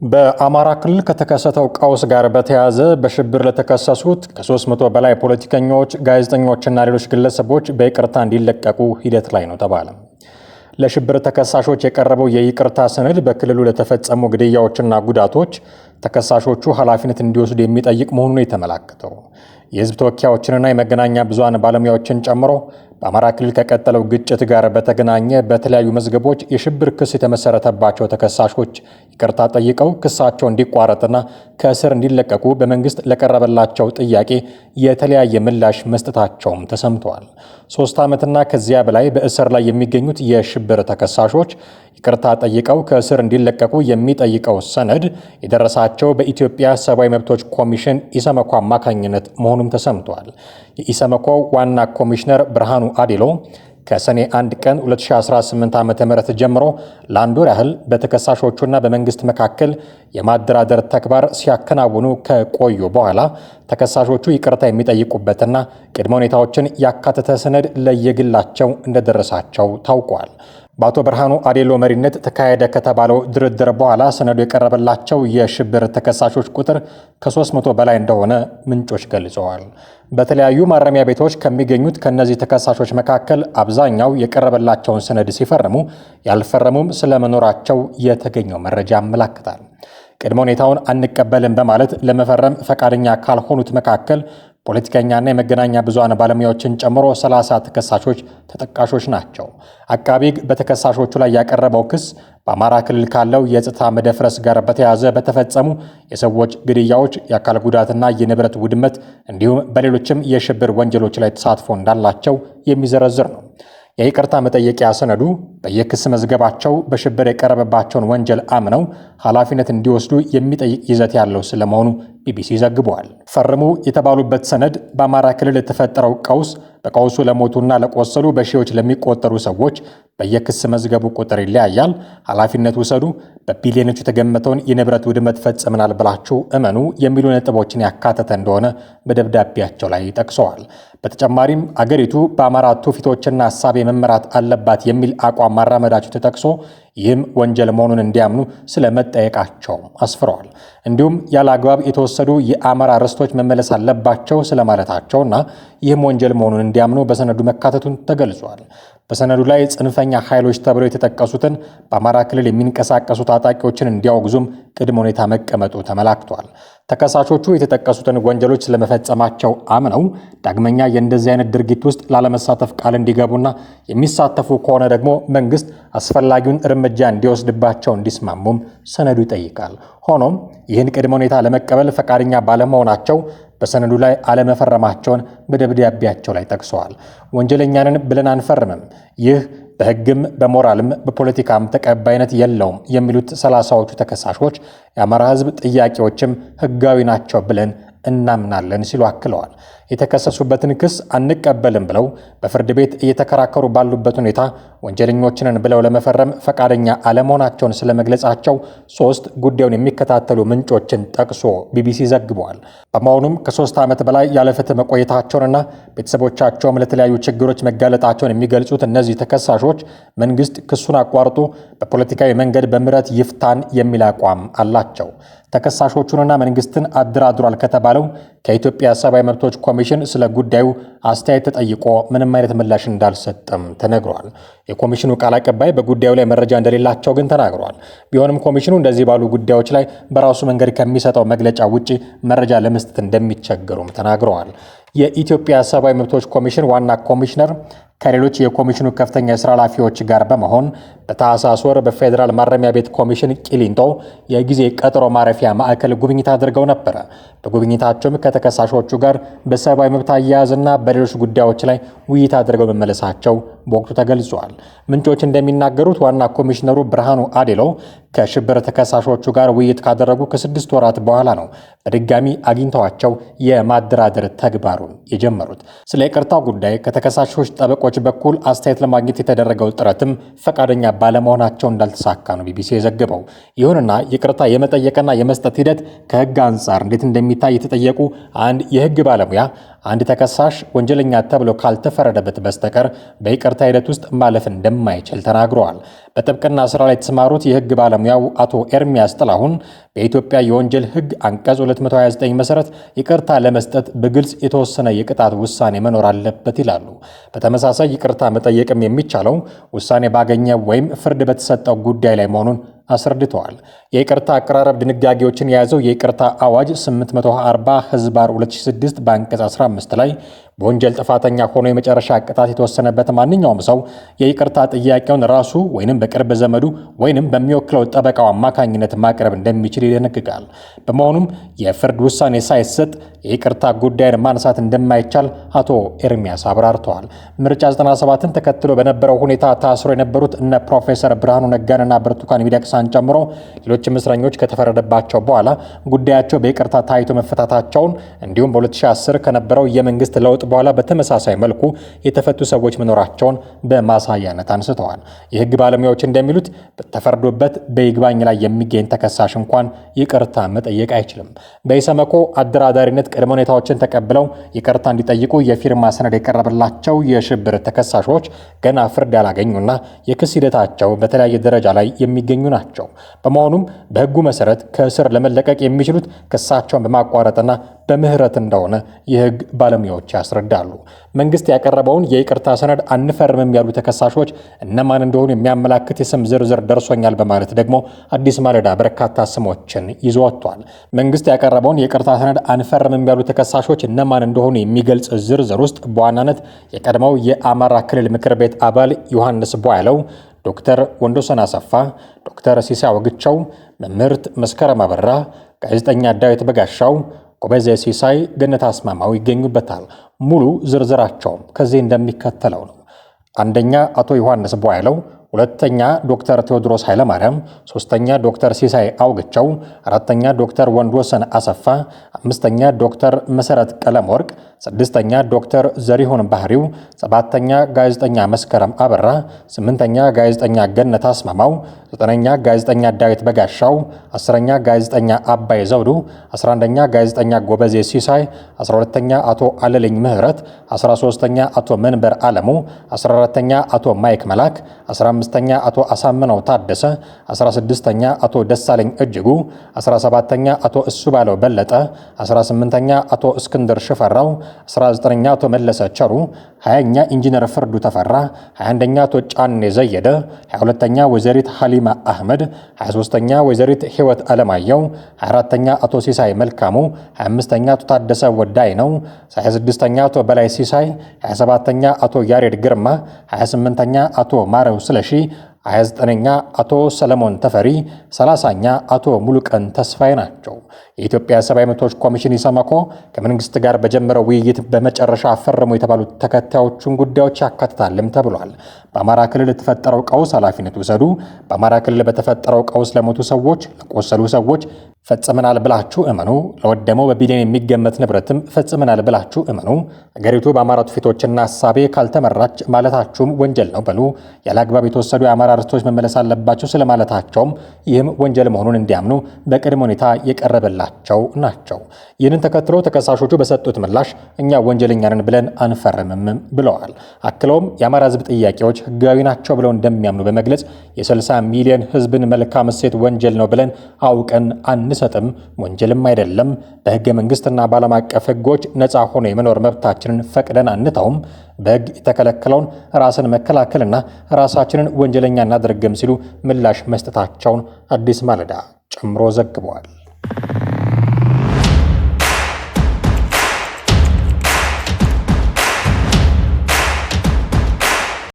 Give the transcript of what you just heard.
በአማራ ክልል ከተከሰተው ቀውስ ጋር በተያያዘ በሽብር ለተከሰሱት ከ300 በላይ ፖለቲከኞች፣ ጋዜጠኞችና ሌሎች ግለሰቦች በይቅርታ እንዲለቀቁ ሂደት ላይ ነው ተባለ። ለሽብር ተከሳሾች የቀረበው የይቅርታ ሰነድ በክልሉ ለተፈጸሙ ግድያዎችና ጉዳቶች ተከሳሾቹ ኃላፊነት እንዲወስዱ የሚጠይቅ መሆኑን የተመላከተው የሕዝብ ተወካዮችንና የመገናኛ ብዙሃን ባለሙያዎችን ጨምሮ በአማራ ክልል ከቀጠለው ግጭት ጋር በተገናኘ በተለያዩ መዝገቦች የሽብር ክስ የተመሰረተባቸው ተከሳሾች ይቅርታ ጠይቀው ክሳቸው እንዲቋረጥና ከእስር እንዲለቀቁ በመንግስት ለቀረበላቸው ጥያቄ የተለያየ ምላሽ መስጠታቸውም ተሰምተዋል። 3 ዓመትና ከዚያ በላይ በእስር ላይ የሚገኙት የሽብር ተከሳሾች ይቅርታ ጠይቀው ከእስር እንዲለቀቁ የሚጠይቀው ሰነድ የደረሳቸው በኢትዮጵያ ሰብአዊ መብቶች ኮሚሽን ኢሰመኮ አማካኝነት መሆኑም ተሰምቷል። የኢሰመኮ ዋና ኮሚሽነር ብርሃኑ አዴሎ ከሰኔ 1 ቀን 2018 ዓ.ም ጀምሮ ለአንድ ወር ያህል በተከሳሾቹና በመንግስት መካከል የማደራደር ተግባር ሲያከናውኑ ከቆዩ በኋላ ተከሳሾቹ ይቅርታ የሚጠይቁበትና ቅድመ ሁኔታዎችን ያካተተ ሰነድ ለየግላቸው እንደደረሳቸው ታውቋል። በአቶ ብርሃኑ አዴሎ መሪነት ተካሄደ ከተባለው ድርድር በኋላ ሰነዱ የቀረበላቸው የሽብር ተከሳሾች ቁጥር ከ300 በላይ እንደሆነ ምንጮች ገልጸዋል። በተለያዩ ማረሚያ ቤቶች ከሚገኙት ከነዚህ ተከሳሾች መካከል አብዛኛው የቀረበላቸውን ሰነድ ሲፈርሙ፣ ያልፈረሙም ስለመኖራቸው የተገኘው መረጃ ያመላክታል። ቅድመ ሁኔታውን አንቀበልም በማለት ለመፈረም ፈቃደኛ ካልሆኑት መካከል ፖለቲከኛና የመገናኛ ብዙሃን ባለሙያዎችን ጨምሮ 30 ተከሳሾች ተጠቃሾች ናቸው። አቃቤ ሕግ በተከሳሾቹ ላይ ያቀረበው ክስ በአማራ ክልል ካለው የጸጥታ መደፍረስ ጋር በተያያዘ በተፈጸሙ የሰዎች ግድያዎች፣ የአካል ጉዳትና የንብረት ውድመት እንዲሁም በሌሎችም የሽብር ወንጀሎች ላይ ተሳትፎ እንዳላቸው የሚዘረዝር ነው። የይቅርታ መጠየቂያ ሰነዱ በየክስ መዝገባቸው በሽብር የቀረበባቸውን ወንጀል አምነው ኃላፊነት እንዲወስዱ የሚጠይቅ ይዘት ያለው ስለመሆኑ ቢቢሲ ዘግቧል። ፈርሙ የተባሉበት ሰነድ በአማራ ክልል የተፈጠረው ቀውስ፣ በቀውሱ ለሞቱና ለቆሰሉ በሺዎች ለሚቆጠሩ ሰዎች በየክስ መዝገቡ ቁጥር ይለያያል፣ ኃላፊነት ውሰዱ፣ በቢሊዮኖች የተገመተውን የንብረት ውድመት ፈጽመናል ብላችሁ እመኑ የሚሉ ነጥቦችን ያካተተ እንደሆነ በደብዳቤያቸው ላይ ጠቅሰዋል። በተጨማሪም አገሪቱ በአማራ ትውፊቶችና ሀሳብ መመራት አለባት የሚል አቋም ማራመዳቸው ተጠቅሶ ይህም ወንጀል መሆኑን እንዲያምኑ ስለመጠየቃቸው አስፍረዋል። እንዲሁም ያለ አግባብ የተወሰዱ የአማራ ርስቶች መመለስ አለባቸው ስለማለታቸውና ይህም ወንጀል መሆኑን እንዲያምኑ በሰነዱ መካተቱን ተገልጿል። በሰነዱ ላይ ጽንፈኛ ኃይሎች ተብለው የተጠቀሱትን በአማራ ክልል የሚንቀሳቀሱ ታጣቂዎችን እንዲያወግዙም ቅድመ ሁኔታ መቀመጡ ተመላክቷል። ተከሳሾቹ የተጠቀሱትን ወንጀሎች ስለመፈጸማቸው አምነው ዳግመኛ የእንደዚህ አይነት ድርጊት ውስጥ ላለመሳተፍ ቃል እንዲገቡና የሚሳተፉ ከሆነ ደግሞ መንግስት አስፈላጊውን እርምጃ እንዲወስድባቸው እንዲስማሙም ሰነዱ ይጠይቃል። ሆኖም ይህን ቅድመ ሁኔታ ለመቀበል ፈቃደኛ ባለመሆናቸው በሰነዱ ላይ አለመፈረማቸውን በደብዳቤያቸው ላይ ጠቅሰዋል። ወንጀለኛንን ብለን አንፈርምም፣ ይህ በሕግም በሞራልም በፖለቲካም ተቀባይነት የለውም የሚሉት 30ዎቹ ተከሳሾች የአማራ ሕዝብ ጥያቄዎችም ሕጋዊ ናቸው ብለን እናምናለን ሲሉ አክለዋል። የተከሰሱበትን ክስ አንቀበልም ብለው በፍርድ ቤት እየተከራከሩ ባሉበት ሁኔታ ወንጀለኞችንን ብለው ለመፈረም ፈቃደኛ አለመሆናቸውን ስለመግለጻቸው 3 ጉዳዩን የሚከታተሉ ምንጮችን ጠቅሶ ቢቢሲ ዘግቧል። በመሆኑም ከ3 ዓመት በላይ ያለ ፍትህ መቆየታቸውንና ቤተሰቦቻቸውም ለተለያዩ ችግሮች መጋለጣቸውን የሚገልጹት እነዚህ ተከሳሾች መንግስት ክሱን አቋርጦ በፖለቲካዊ መንገድ በምህረት ይፍታን የሚል አቋም አላቸው። ተከሳሾቹንና መንግስትን አደራድሯል ከተባለው ከኢትዮጵያ ሰብአዊ መብቶች ኮሚሽን ስለ ጉዳዩ አስተያየት ተጠይቆ ምንም አይነት ምላሽ እንዳልሰጠም ተነግሯል። የኮሚሽኑ ቃል አቀባይ በጉዳዩ ላይ መረጃ እንደሌላቸው ግን ተናግሯል። ቢሆንም ኮሚሽኑ እንደዚህ ባሉ ጉዳዮች ላይ በራሱ መንገድ ከሚሰጠው መግለጫ ውጪ መረጃ ለመስጠት እንደሚቸገሩም ተናግረዋል። የኢትዮጵያ ሰብአዊ መብቶች ኮሚሽን ዋና ኮሚሽነር ከሌሎች የኮሚሽኑ ከፍተኛ የሥራ ኃላፊዎች ጋር በመሆን በታህሳስ ወር በፌዴራል ማረሚያ ቤት ኮሚሽን ቂሊንጦ የጊዜ ቀጠሮ ማረፊያ ማዕከል ጉብኝት አድርገው ነበረ። በጉብኝታቸውም ከተከሳሾቹ ጋር በሰብአዊ መብት አያያዝና በሌሎች ጉዳዮች ላይ ውይይት አድርገው መመለሳቸው በወቅቱ ተገልጿል። ምንጮች እንደሚናገሩት ዋና ኮሚሽነሩ ብርሃኑ አዴሎ ከሽብር ተከሳሾቹ ጋር ውይይት ካደረጉ ከ6 ወራት በኋላ ነው በድጋሚ አግኝተዋቸው የማደራደር ተግባሩን የጀመሩት። ስለ ይቅርታው ጉዳይ ከተከሳሾች ጠበቆች በኩል አስተያየት ለማግኘት የተደረገው ጥረትም ፈቃደኛ ባለመሆናቸው እንዳልተሳካ ነው ቢቢሲ የዘገበው። ይሁንና ይቅርታ የመጠየቅና የመስጠት ሂደት ከሕግ አንጻር እንዴት እንደሚታይ የተጠየቁ አንድ የሕግ ባለሙያ አንድ ተከሳሽ ወንጀለኛ ተብሎ ካልተፈረደበት በስተቀር በይቅርታ ሂደት ውስጥ ማለፍ እንደማይችል ተናግረዋል። በጥብቅና ስራ ላይ የተሰማሩት የህግ ባለሙያው አቶ ኤርሚያስ ጥላሁን በኢትዮጵያ የወንጀል ህግ አንቀጽ 229 መሰረት ይቅርታ ለመስጠት በግልጽ የተወሰነ የቅጣት ውሳኔ መኖር አለበት ይላሉ። በተመሳሳይ ይቅርታ መጠየቅም የሚቻለው ውሳኔ ባገኘ ወይም ፍርድ በተሰጠው ጉዳይ ላይ መሆኑን አስረድተዋል። የይቅርታ አቀራረብ ድንጋጌዎችን የያዘው የይቅርታ አዋጅ 840/2006 በአንቀጽ 15 ላይ በወንጀል ጥፋተኛ ሆኖ የመጨረሻ ቅጣት የተወሰነበት ማንኛውም ሰው የይቅርታ ጥያቄውን ራሱ ወይንም በቅርብ ዘመዱ ወይንም በሚወክለው ጠበቃው አማካኝነት ማቅረብ እንደሚችል ይደነግጋል። በመሆኑም የፍርድ ውሳኔ ሳይሰጥ የይቅርታ ጉዳይን ማንሳት እንደማይቻል አቶ ኤርሚያስ አብራርተዋል። ምርጫ 97ን ተከትሎ በነበረው ሁኔታ ታስሮ የነበሩት እነ ፕሮፌሰር ብርሃኑ ነጋንና ብርቱካን ሚደቅሳን ጨምሮ ሌሎችም እስረኞች ከተፈረደባቸው በኋላ ጉዳያቸው በይቅርታ ታይቶ መፈታታቸውን እንዲሁም በ2010 ከነበረው የመንግስት ለውጥ በኋላ በተመሳሳይ መልኩ የተፈቱ ሰዎች መኖራቸውን በማሳያነት አንስተዋል። የህግ ባለሙያዎች እንደሚሉት ተፈርዶበት በይግባኝ ላይ የሚገኝ ተከሳሽ እንኳን ይቅርታ መጠየቅ አይችልም። በኢሰመኮ አደራዳሪነት ቅድመ ሁኔታዎችን ተቀብለው ይቅርታ እንዲጠይቁ የፊርማ ሰነድ የቀረበላቸው የሽብር ተከሳሾች ገና ፍርድ ያላገኙና የክስ ሂደታቸው በተለያየ ደረጃ ላይ የሚገኙ ናቸው። በመሆኑም በህጉ መሰረት ከእስር ለመለቀቅ የሚችሉት ክሳቸውን በማቋረጥና በምህረት እንደሆነ የህግ ባለሙያዎች ያስረዳሉ። መንግስት ያቀረበውን የይቅርታ ሰነድ አንፈርምም ያሉ ተከሳሾች እነማን እንደሆኑ የሚያመላክት የስም ዝርዝር ደርሶኛል በማለት ደግሞ አዲስ ማለዳ በርካታ ስሞችን ይዞ ወጥቷል። መንግስት ያቀረበውን የይቅርታ ሰነድ አንፈርምም ያሉ ተከሳሾች እነማን እንደሆኑ የሚገልጽ ዝርዝር ውስጥ በዋናነት የቀድሞው የአማራ ክልል ምክር ቤት አባል ዮሐንስ ቧያለው፣ ዶክተር ወንዶሰን አሰፋ፣ ዶክተር ሲሳይ ወግቸው፣ መምህርት መስከረም አበራ፣ ጋዜጠኛ ዳዊት በጋሻው፣ ጎበዜ ሲሳይ፣ ገነት አስማማው ይገኙበታል። ሙሉ ዝርዝራቸውም ከዚህ እንደሚከተለው ነው። አንደኛ አቶ ዮሐንስ ቧያለው፣ ሁለተኛ ዶክተር ቴዎድሮስ ኃይለማርያም፣ ሶስተኛ ዶክተር ሲሳይ አውግቸው፣ አራተኛ ዶክተር ወንድወሰን አሰፋ፣ አምስተኛ ዶክተር መሰረት ቀለም ወርቅ፣ ስድስተኛ ዶክተር ዘሪሁን ባህሪው፣ ሰባተኛ ጋዜጠኛ መስከረም አበራ፣ ስምንተኛ ጋዜጠኛ ገነት አስማማው፣ ዘጠነኛ ጋዜጠኛ ዳዊት በጋሻው፣ አስረኛ ጋዜጠኛ አባይ ዘውዱ፣ 11ኛ ጋዜጠኛ ጎበዜ ሲሳይ፣ 12ኛ አቶ አለልኝ ምህረት፣ 13ኛ አቶ መንበር አለሙ፣ 14ኛ አቶ ማይክ መላክ፣ 15ኛ አቶ አሳምነው ታደሰ፣ 16ኛ አቶ ደሳለኝ እጅጉ፣ 17ኛ አቶ እሱ ባለው በለጠ፣ 18ኛ አቶ እስክንድር ሽፈራው፣ 19ኛ አቶ መለሰ ቸሩ፣ 20ኛ ኢንጂነር ፍርዱ ተፈራ፣ 21ኛ አቶ ጫኔ ዘየደ፣ 22ኛ ወይዘሪት ሐሊማ አህመድ፣ 23ኛ ወይዘሪት ህይወት አለማየው፣ 24ኛ አቶ ሲሳይ መልካሙ፣ 25ኛ አቶ ታደሰ ወዳይ ነው፣ 26ኛ አቶ በላይ ሲሳይ፣ 27ኛ አቶ ያሬድ ግርማ፣ 28ኛ አቶ ማረው ስለሺ፣ 29ኛ አቶ ሰለሞን ተፈሪ፣ 30ኛ አቶ ሙሉቀን ተስፋዬ ናቸው። የኢትዮጵያ ሰብአዊ መብቶች ኮሚሽን ኢሰመኮ ከመንግስት ጋር በጀመረው ውይይት በመጨረሻ ፈረሙ የተባሉት ተከታዮቹን ጉዳዮች ያካትታልም ተብሏል። በአማራ ክልል የተፈጠረው ቀውስ ኃላፊነት ውሰዱ። በአማራ ክልል በተፈጠረው ቀውስ ለሞቱ ሰዎች፣ ለቆሰሉ ሰዎች ፈጽመናል ብላችሁ እመኑ። ለወደመው በቢሊዮን የሚገመት ንብረትም ፈጽመናል ብላችሁ እመኑ። አገሪቱ በአማራ ትውፊቶችና ሐሳቤ ካልተመራች ማለታችሁም ወንጀል ነው በሉ። ያለ አግባብ የተወሰዱ የአማራ ርስቶች መመለስ አለባቸው ስለማለታቸውም ይህም ወንጀል መሆኑን እንዲያምኑ በቅድመ ሁኔታ የቀረበላቸው ናቸው። ይህንን ተከትሎ ተከሳሾቹ በሰጡት ምላሽ እኛ ወንጀለኛ ነን ብለን አንፈርምም ብለዋል። አክለውም የአማራ ሕዝብ ጥያቄዎች ሕጋዊ ናቸው ብለው እንደሚያምኑ በመግለጽ የ60 ሚሊዮን ሕዝብን መልካም እሴት ወንጀል ነው ብለን አውቀን አንሰጥም፣ ወንጀልም አይደለም። በሕገ መንግስትና በዓለም አቀፍ ሕጎች ነፃ ሆኖ የመኖር መብታችንን ፈቅደን አንተውም። በሕግ የተከለከለውን ራስን መከላከልና ራሳችንን ወንጀለኛ እናደርግም ሲሉ ምላሽ መስጠታቸውን አዲስ ማለዳ ጨምሮ ዘግበዋል።